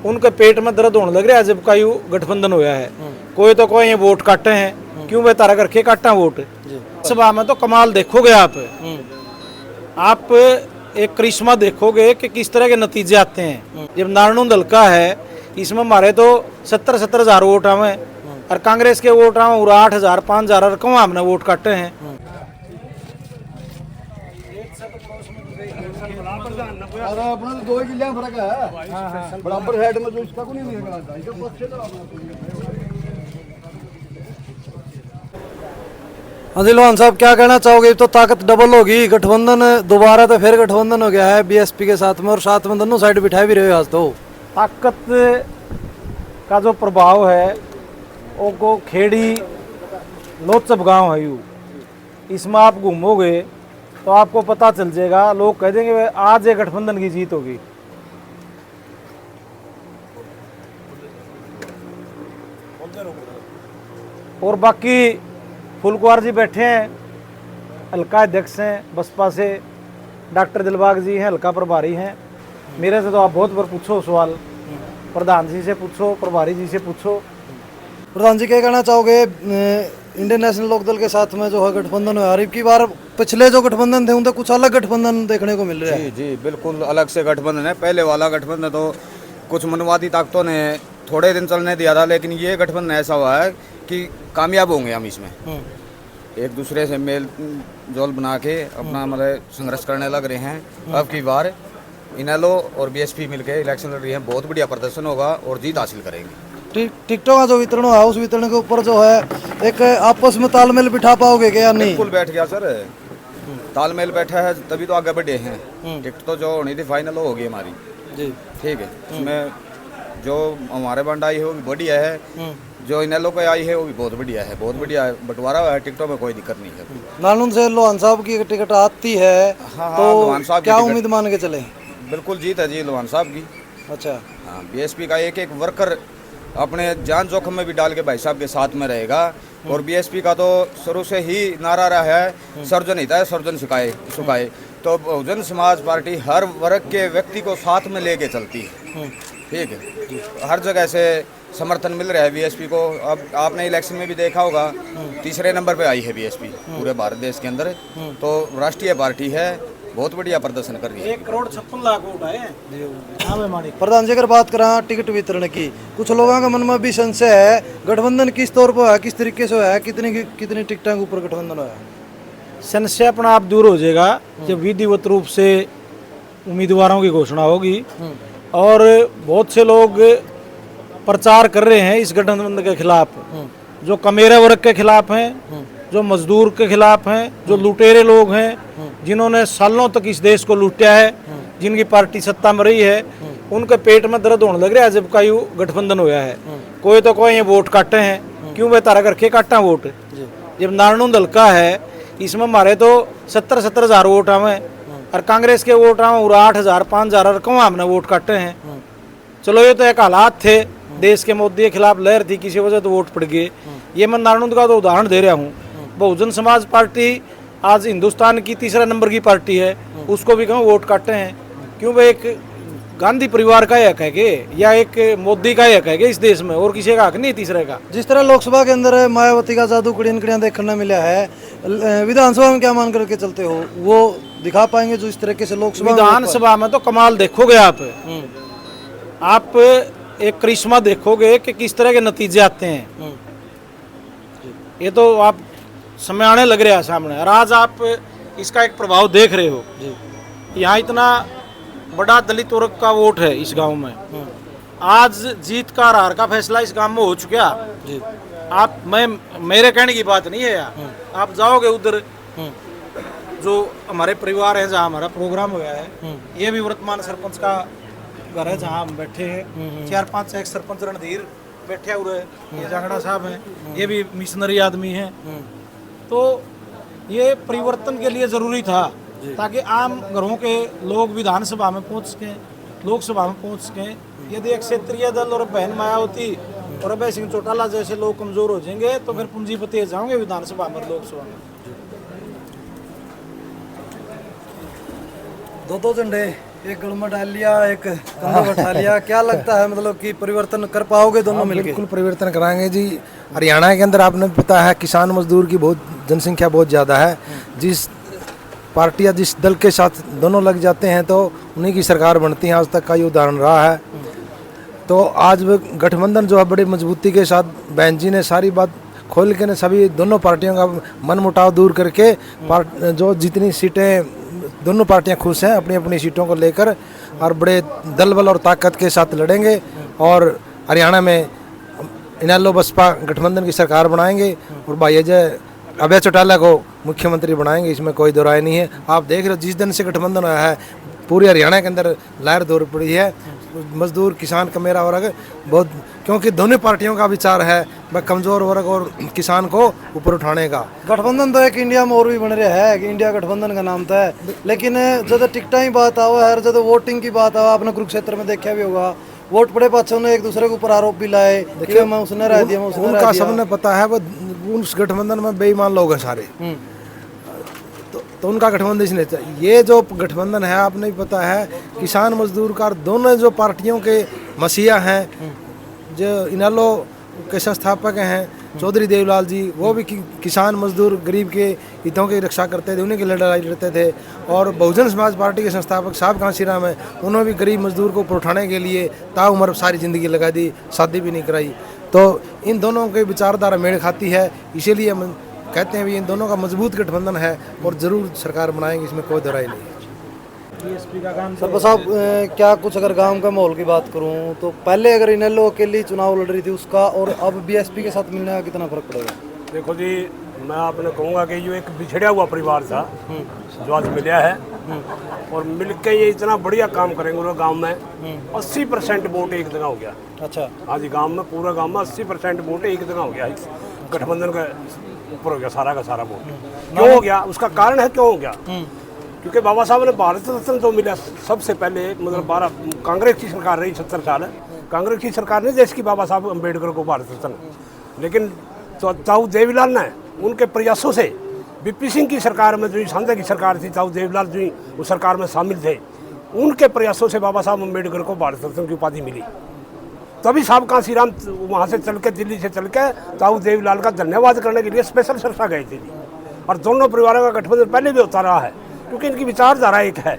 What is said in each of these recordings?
उनके पेट में दर्द होने लग रहा है जब का यू गठबंधन होया है। कोई तो कोई ये वोट काटे हैं, क्यों वे तारा करके काटा वोट। सभा में तो कमाल देखोगे आप एक करिश्मा देखोगे कि किस तरह के नतीजे आते हैं। जब नारायण हल्का है इसमें हमारे तो 70-70 हजार वोट आवे और कांग्रेस के वोट आवे 8,000 5,000 और कौन हमने वोट काटे हैं। अपना तो 2 किले फर्क है बराबर साइड में, तो इसका को नहीं मिलेगा। हाँ जी लोहान साहब, क्या कहना चाहोगे? तो ताकत डबल होगी, गठबंधन दोबारा तो फिर गठबंधन हो गया है बीएसपी के साथ में, और साथ में दोनों साइड बिठा भी रहे हो आज तो। ताकत का जो प्रभाव है वो को खेड़ी लोचब गांव है यू, इसमें आप घूमोगे तो आपको पता चल जाएगा। लोग कह देंगे आज ये गठबंधन की जीत होगी। और बाकी फुलकुमार जी बैठे हैं, हल्का अध्यक्ष हैं बसपा से। डॉक्टर दिलबाग जी हैं, हल्का प्रभारी हैं। मेरे से तो आप बहुत बार पूछो सवाल, प्रधान जी से पूछो, प्रभारी जी से पूछो। प्रधान जी, क्या कहना चाहोगे? इंडियन नेशनल लोकदल के साथ में जो है गठबंधन है, और की बार पिछले जो गठबंधन थे उनसे कुछ अलग गठबंधन देखने को मिल रहा है। जी बिल्कुल अलग से गठबंधन है। पहले वाला गठबंधन तो कुछ मनवादी ताकतों ने थोड़े दिन चलने दिया था, लेकिन ये गठबंधन ऐसा हुआ है कि कामयाब होंगे हम इसमें। एक दूसरे से मेल जोल बना के अपना मतलब संघर्ष करने लग रहे हैं। अब की बार इनेलो और बीएसपी मिलकर इलेक्शन लड़ रही है, बहुत बढ़िया प्रदर्शन होगा और जीत हासिल करेंगे। टिकटों का जो वितरण है उस वितरण के ऊपर जो है एक आपस में तालमेल बिठा पाओगे क्या? नहीं, बिल्कुल बैठ गया सर, तालमेल बैठा है तभी तो आगे बढ़े हैं। टिकट तो जो होनी थी फाइनल हो गई हमारी जी, ठीक है। इसमें जो हमारे बंड आई है वो भी बढ़िया है, जो इनेलो को आई है वो भी बहुत बढ़िया है, बहुत बढ़िया बंटवारा है। टिकटों में कोई दिक्कत नहीं है। नानून से लोहान साहब की टिकट आती है तो लोहान साहब क्या उम्मीद मान के चले? बिल्कुल जीत है जी लोहान साहब की। अच्छा, हाँ, बीएसपी का एक एक वर्कर अपने जान जोखिम में भी डाल के भाई साहब के साथ में रहेगा। और बीएसपी का तो शुरू से ही नारा रहा है सर्जन हित है सर्जन सुखाए। तो बहुजन समाज पार्टी हर वर्ग के व्यक्ति को साथ में लेके चलती है, ठीक है। हर जगह से समर्थन मिल रहा है बीएसपी को। अब आपने इलेक्शन में भी देखा होगा, तीसरे नंबर पे आई है बीएसपी पूरे भारत देश के अंदर। तो राष्ट्रीय पार्टी है, बहुत बढ़िया प्रदर्शन कर रही है। 1,56,00,000 वोट आए हैं। प्रधान जी, अगर बात करें टिकट वितरण की, कुछ लोगों का मन में भी संशय है गठबंधन किस तौर पर है, किस तरीके से है, कितनी टिकटों के ऊपर गठबंधन है? संशय अपना आप दूर हो जाएगा जब विधिवत रूप से उम्मीदवारों की घोषणा होगी। और बहुत से लोग प्रचार कर रहे हैं इस गठबंधन के खिलाफ, जो कमेरे वर्ग के खिलाफ हैं, जो मजदूर के खिलाफ हैं, जो लुटेरे लोग हैं, जिन्होंने सालों तक इस देश को लूटा है, जिनकी पार्टी सत्ता में रही है, उनके पेट में दर्द होने लग रहा है जब का यू गठबंधन होया है। कोई तो कोई ये वोट काटे हैं, क्यों वे तारा करके काटा वोट। जब नारायण हल्का है इसमें हमारे तो 70-70 हजार वोट आवे और कांग्रेस के वोट आवे 8,000 5,000 और कौन हमने वोट काटे हैं। चलो ये तो एक हालात थे, देश के मोदी के खिलाफ लहर थी, किसी वजह तो वोट पड़ गए। ये मैं नारायण का तो उदाहरण दे रहा हूँ। बहुजन समाज पार्टी आज हिंदुस्तान की तीसरा नंबर की पार्टी है, उसको भी कहूँ वोट काटे हैं, क्यों भाई एक गांधी परिवार का हक है कि या एक मोदी का हक है कि इस देश में, और किसी का हक नहीं तीसरे का। जिस तरह लोकसभा के अंदर मायावती का जादू कड़ियां कड़ियां देखने मिला है, विधानसभा में क्या मान करके चलते हो? वो दिखा पाएंगे जो इस तरीके से लोकसभा विधानसभा में तो कमाल देखोगे आप एक करिश्मा देखोगे कि किस तरह के नतीजे आते हैं। ये तो आप समय आने लग रहा है सामने, और आज आप इसका एक प्रभाव देख रहे हो। यहाँ इतना बड़ा दलित वर्ग का वोट है इस गांव में, आज जीत का हार का फैसला इस गांव में हो चुका। आप मेरे कहने की बात नहीं है यार, आप जाओगे उधर जो हमारे परिवार है जहाँ हमारा प्रोग्राम हुआ है, ये भी वर्तमान सरपंच का घर है जहाँ हम बैठे हैं। 4-5 एक्स सरपंच रणधीर बैठे हुए, ये जांगड़ा साहब हैं, ये भी मिशनरी आदमी हैं। तो ये परिवर्तन के लिए जरूरी था ताकि आम घरों के लोग विधानसभा में पहुंच सकें, लोकसभा में पहुंच सकें। यदि एक क्षेत्रीय दल और बहन मायावती और अभय सिंह चौटाला जैसे लोग कमजोर हो जाएंगे तो फिर पूंजीपति जाओगे विधानसभा में, लोकसभा में। दो झंडे एक गढ़ में डाल लिया, एक कंधे पर उठा लिया। क्या लगता है मतलब कि परिवर्तन कर पाओगे दोनों मिलके? बिल्कुल परिवर्तन कराएंगे जी। हरियाणा के अंदर आपने पता है किसान मजदूर की बहुत जनसंख्या बहुत ज़्यादा है। जिस पार्टी या जिस दल के साथ दोनों लग जाते हैं तो उन्हीं की सरकार बनती है। आज तक का ये उदाहरण रहा है। तो आज गठबंधन जो है बड़ी मजबूती के साथ बहन जी ने सारी बात खोल के ने सभी दोनों पार्टियों का मन मुटाव दूर करके जो जितनी सीटें दोनों पार्टियां खुश हैं अपनी अपनी सीटों को लेकर और बड़े दल बल और ताकत के साथ लड़ेंगे और हरियाणा में इनेलो बसपा गठबंधन की सरकार बनाएंगे और भाई अभय चौटाला को मुख्यमंत्री बनाएंगे। इसमें कोई दो राय नहीं है। आप देख रहे हो जिस दिन से गठबंधन हुआ है पूरे हरियाणा के अंदर लहर दौड़ पड़ी है। मजदूर किसान का मेरा वर्ग बहुत, क्योंकि दोनों पार्टियों का विचार है वह कमजोर वर्ग और किसान को ऊपर उठाने का। गठबंधन तो एक इंडिया में और भी बन रहा है कि इंडिया गठबंधन का नाम था, लेकिन जब टिकटा ही बात आओ है, जब वोटिंग की बात आओ, आपने कुरुक्षेत्र में देखा भी होगा वोट पड़े पाछों ने एक दूसरे के ऊपर आरोप भी लाए। देखिए मैं उसने रह दिया, मैं उसने उनका सबने पता है वो उस गठबंधन में बेईमान लोग हैं सारे। तो उनका गठबंधन इसने ये जो गठबंधन है आपने भी पता है किसान मजदूर का दोनों जो पार्टियों के मसीहा हैं जो इनेलो के संस्थापक हैं चौधरी देवलाल जी, वो भी किसान मजदूर गरीब के हितों की रक्षा करते थे, उन्हीं की लड़ाई लड़ते थे। और बहुजन समाज पार्टी के संस्थापक साहब कांशीराम है, उन्होंने भी गरीब मजदूर को ऊपर उठाने के लिए ताउम्र सारी ज़िंदगी लगा दी, शादी भी नहीं कराई। तो इन दोनों की विचारधारा मेल खाती है, इसीलिए हम कहते हैं भी इन दोनों का मजबूत गठबंधन है और ज़रूर सरकार बनाएंगे, इसमें कोई दराई नहीं है। सरपंच साहब क्या कुछ अगर गांव का माहौल की बात करूं तो पहले अगर इनेलो अकेली चुनाव लड़ रही थी उसका और अब बीएसपी के साथ मिलने का कितना फर्क पड़ेगा? देखो जी, मैं आपने कहूँगा कि जो एक बिछड़ा हुआ परिवार था जो आज मिला है और मिलके ये इतना बढ़िया काम करेंगे उन्होंने गांव में 80% वोट एक जगह हो गया। अच्छा, आज गांव में पूरा गांव में 80% वोट एक जगह हो गया। इस गठबंधन का ऊपर हो गया सारा का सारा वोट। क्यों हो गया? उसका कारण है क्यों हो गया, क्योंकि बाबा साहब ने भारत रत्न जो मिला सबसे पहले, मतलब 12 कांग्रेस की सरकार रही 70 साल, कांग्रेस की सरकार ने देश की बाबा साहब अम्बेडकर को भारत रत्न, लेकिन तो ताऊ देवीलाल ने उनके प्रयासों से बीपी सिंह की सरकार में जो सांझा की सरकार थी, ताऊ देवीलाल जी उस सरकार में शामिल थे, उनके प्रयासों से बाबा साहब अम्बेडकर को भारत रत्न की उपाधि मिली। तभी साहब कांशीराम वहाँ से चल के दिल्ली से चल के ताऊ देवीलाल का धन्यवाद करने के लिए स्पेशल सरसा गए थे। और दोनों परिवारों का गठबंधन पहले भी होता रहा है क्योंकि इनकी विचारधारा एक है,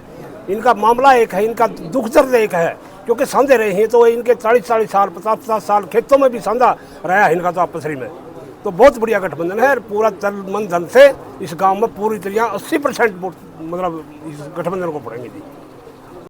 इनका मामला एक है, इनका दुख दर्द एक है, क्योंकि सांझे रहे हैं। तो इनके 40-40 साल 50-50 साल खेतों में भी सांझा रहा है इनका तो आपसरी में। तो बहुत बढ़िया गठबंधन है। पूरा तन मन धन से इस गांव में पूरी तरह 80% मतलब इस गठबंधन को पड़ेंगे जी।